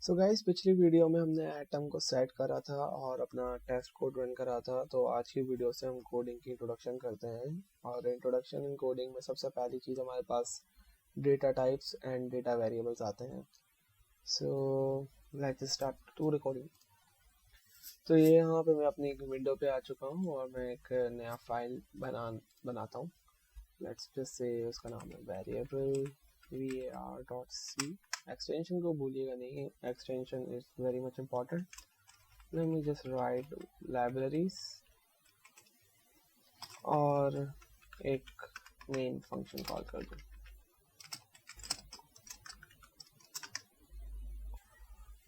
So guys, पिछली video में हमने एटम को सेट करा था और अपना टेस्ट कोड रन करा था। तो आज की वीडियो से हम कोडिंग की इंट्रोडक्शन करते हैं। और इंट्रोडक्शन इन कोडिंग में सबसे पहली चीज़ हमारे पास data types and data variables आते हैं। So let's start to recording. तो ये यहाँ पे मैं अपनी एक विंडो पे आ चुका हूँ और मैं एक नया फाइल बनाता हूँ। लेट्स जस्ट से उसका नाम है वेरिएबल var.c। एक्सटेंशन को भूलिएगा नहीं, extension is very much important. Let me just right libraries और एक मेन फंक्शन कॉल कर दूँ।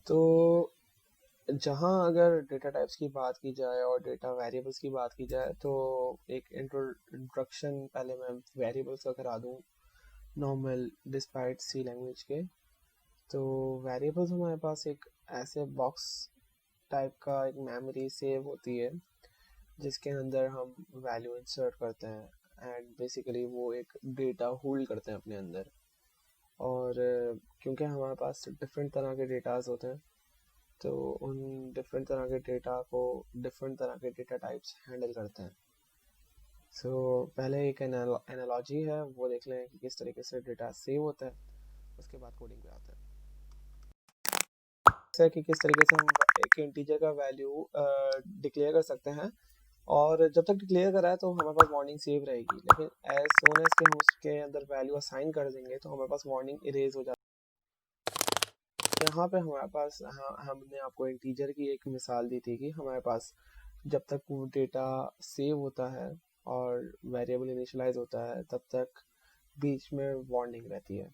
तो जहाँ अगर डेटा टाइप्स की बात की जाए और डेटा वेरिएबल्स की बात की जाए तो एक इंट्रोडक्शन पहले मैं वेरिएबल्स का करा दूँ नॉर्मल डिस्पाइट सी लैंग्वेज के। तो वेरिएबल्स हमारे पास एक ऐसे बॉक्स टाइप का एक मेमोरी सेव होती है जिसके अंदर हम वैल्यू इंसर्ट करते हैं एंड बेसिकली वो एक डेटा होल्ड करते हैं अपने अंदर। और क्योंकि हमारे पास डिफरेंट तरह के डेटाज होते हैं तो उन डिफरेंट तरह के डेटा को डिफरेंट तरह के डेटा टाइप्स हैंडल करते हैं। सो पहले एक एनालॉजी है, वो देख लें कि किस तरीके से डेटा सेव होता है, उसके बाद कोडिंग पे आता है। जैसे कि किस तरीके से हम एक इंटीजर का वैल्यू डिक्लेयर कर सकते हैं और जब तक डिक्लेयर करा है तो हमारे पास वार्निंग सेव रहेगी, लेकिन एज सोन एज के हम उसके अंदर वैल्यू असाइन कर देंगे तो हमारे पास वार्निंग इरेज हो जाती है। यहाँ पे हमारे पास हमने आपको इंटीजर की एक मिसाल दी थी कि हमारे पास जब तक वो डेटा सेव होता है और वेरिएबल इनिशियलाइज होता है तब तक बीच में वार्निंग रहती है।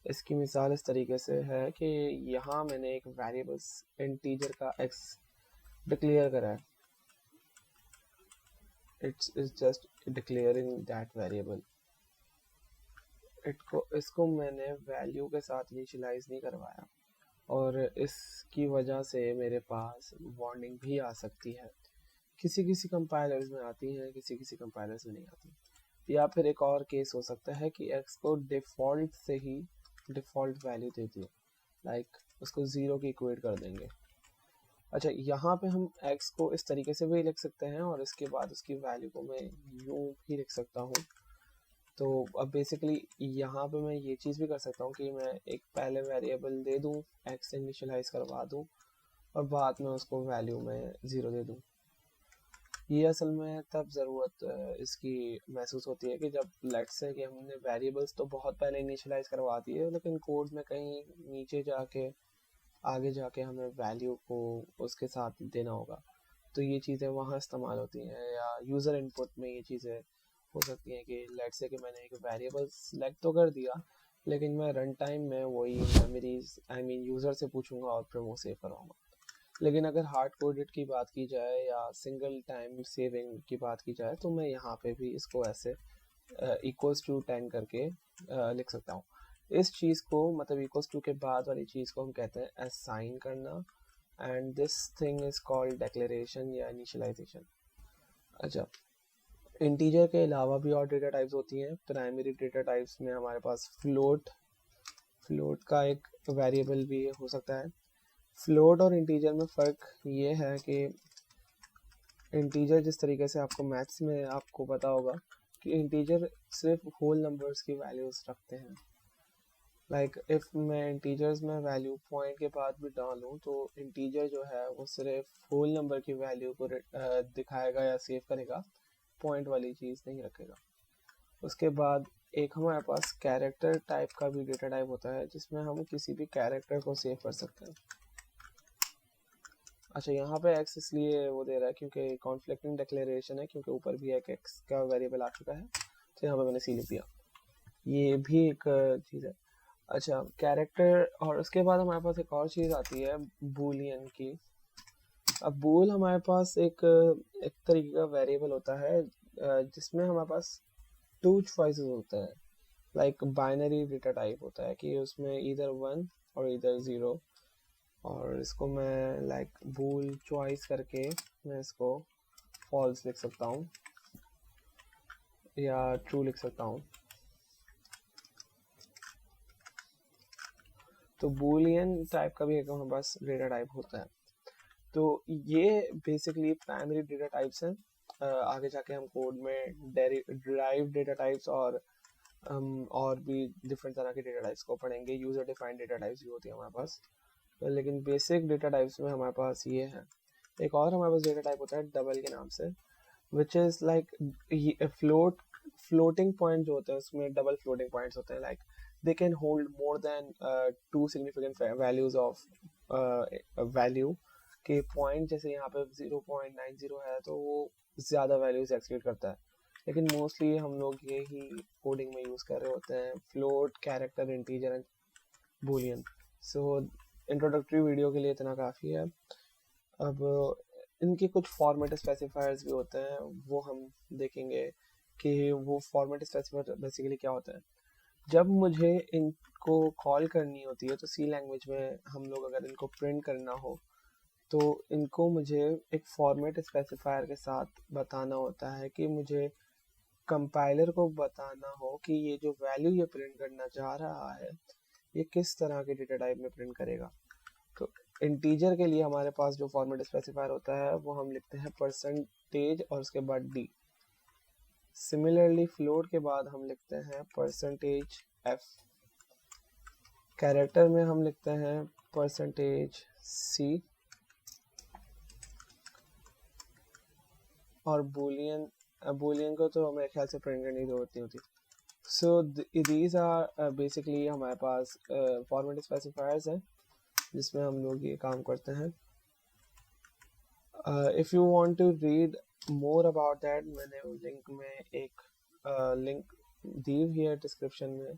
इसकी मिसाल इस तरीके से है कि यहाँ मैंने एक वेरिएबल्स इंटीजर का x डिक्लेयर करा है। It's just declaring that variable. इसको मैंने वैल्यू के साथ इनिशियलाइज नहीं करवाया और इसकी वजह से मेरे पास वार्निंग भी आ सकती है। किसी किसी कंपाइलर्स में आती है, किसी किसी कंपाइलर्स में नहीं आती। या फिर एक और केस हो सकता है कि x को डिफ़ॉल्ट से ही डिफ़ॉल्ट वैल्यू देती है, लाइक उसको ज़ीरो की इक्वेट कर देंगे। अच्छा, यहाँ पे हम x को इस तरीके से भी लिख सकते हैं और इसके बाद उसकी वैल्यू को मैं यूँ भी लिख सकता हूँ। तो अब बेसिकली यहाँ पे मैं ये चीज़ भी कर सकता हूँ कि मैं एक पहले वेरिएबल दे दूँ, x इनिशियलाइज करवा दूँ और बाद में उसको वैल्यू में ज़ीरो दे दूँ। ये असल में तब ज़रूरत इसकी महसूस होती है कि जब लेट्स से कि हमने वेरिएबल्स तो बहुत पहले इनिशियलाइज करवा दी है, लेकिन कोड में कहीं नीचे जाके आगे जाके हमें वैल्यू को उसके साथ देना होगा। तो ये चीज़ें वहाँ इस्तेमाल होती हैं, या यूज़र इनपुट में ये चीज़ें हो सकती हैं कि लेट्स से कि मैंने एक वेरिएबल सेलेक्ट तो कर दिया लेकिन मैं रन टाइम में वही मेमोरीज यूज़र से पूछूंगा और फिर वो सेव करवाऊँगा। लेकिन अगर हार्ड कोडेड की बात की जाए या सिंगल टाइम सेविंग की बात की जाए तो मैं यहाँ पे भी इसको ऐसे इक्वल्स टू 10 करके लिख सकता हूँ। इस चीज़ को मतलब इक्वल्स टू के बाद वाली चीज़ को हम कहते हैं असाइन करना and this thing is called declaration या इनिशियलाइजेशन। अच्छा, इंटीजर के अलावा भी और डेटा टाइप्स होती हैं। प्राइमरी डेटा टाइप्स में हमारे पास फ्लोट का एक वेरिएबल भी हो सकता है। फ्लोट और इंटीजर में फ़र्क ये है कि इंटीजर जिस तरीके से आपको मैथ्स में आपको पता होगा कि इंटीजर सिर्फ होल नंबर्स की वैल्यूज रखते हैं। लाइक इफ मैं इंटीजर्स में वैल्यू पॉइंट के बाद भी डालूं तो इंटीजर जो है वो सिर्फ होल नंबर की वैल्यू को दिखाएगा या सेव करेगा, पॉइंट वाली चीज़ नहीं रखेगा। उसके बाद एक हमारे पास कैरेक्टर टाइप का भी डेटा टाइप होता है जिसमें हम किसी भी कैरेक्टर को सेव कर सकते हैं। अच्छा, यहाँ पे x इसलिए वो दे रहा है क्योंकि कॉन्फ्लिक्टिंग डिक्लेरेशन है, क्योंकि ऊपर भी एक x का वेरिएबल आ चुका है तो यहाँ पे मैंने सी लिख दिया। ये भी एक चीज़ है। अच्छा, कैरेक्टर और उसके बाद हमारे पास एक और चीज़ आती है बूलियन की। अब बूल हमारे पास एक तरीके का वेरिएबल होता है जिसमें हमारे पास टू चॉइसेस होते हैं। लाइक बाइनरी डेटा टाइप होता है कि उसमें इधर 1 और इधर 0, और इसको मैं लाइक बूल चॉइस करके मैं इसको फॉल्स लिख सकता हूँ या ट्रू लिख सकता हूँ। तो बूलियन टाइप का भी एक हमारे पास डेटा टाइप होता है। तो ये बेसिकली प्राइमरी डेटा टाइप्स हैं। आगे जाके हम कोड में डिराइव डेटा टाइप्स और और भी डिफरेंट तरह के डेटा टाइप्स को पढ़ेंगे। यूजर डिफाइंड डेटा टाइप्स भी होती है हमारे पास, लेकिन बेसिक डेटा टाइप्स में हमारे पास ये है। एक और हमारे पास डेटा टाइप होता है डबल के नाम से, which is like floating point जो होते हैं उसमें डबल फ्लोटिंग पॉइंट्स होते हैं। Like they can hold more than 2 significant values of value के पॉइंट। जैसे यहाँ पे 0.90 है तो वो ज़्यादा वैल्यूज एक्सक्यूट करता है, लेकिन मोस्टली हम लोग ये ही कोडिंग में यूज़ कर रहे होते हैं, float, character, integer and Boolean. So introductory video के लिए इतना काफ़ी है। अब इनके कुछ फॉर्मेट स्पेसिफायर्स भी होते हैं, वो हम देखेंगे कि वो फॉर्मेट स्पेसिफायर बेसिकली क्या होता है। जब मुझे इनको कॉल करनी होती है तो सी लैंग्वेज में हम लोग अगर इनको प्रिंट करना हो तो इनको मुझे एक फॉर्मेट स्पेसिफायर के साथ बताना होता है कि मुझे कंपाइलर को बताना हो कि ये जो वैल्यू ये प्रिंट करना चाह रहा है ये किस तरह के डेटा टाइप में प्रिंट करेगा। तो इंटीजर के लिए हमारे पास जो फॉर्मेट स्पेसिफायर होता है वो हम लिखते हैं परसेंटेज और उसके बाद डी। सिमिलरली फ्लोट के बाद हम लिखते हैं परसेंटेज एफ। कैरेक्टर में हम लिखते हैं परसेंटेज सी। और बूलियन को तो मेरे ख्याल से प्रिंट करने की जरूरत नहीं होती। सो दीज आर बेसिकली हमारे पास फॉर्मेट स्पेसिफायर्स हैं जिसमें हम लोग ये काम करते हैं। If you want to read more about that, मैंने लिंक में एक लिंक दी हुई है डिस्क्रिप्शन में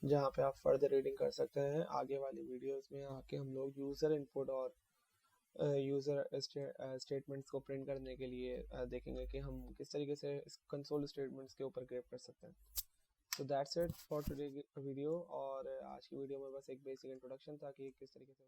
जहाँ पे आप फर्दर रीडिंग कर सकते हैं। आगे वाली वीडियोस में आके हम लोग यूज़र इनपुट और यूज़र स्टेटमेंट्स को प्रिंट करने के लिए देखेंगे कि हम किस तरीके से कंसोल स्टेटमेंट्स के ऊपर ग्रेप कर सकते हैं। तो that's it for today video. और आज की वीडियो में बस एक बेसिक इंट्रोडक्शन था कि किस तरीके से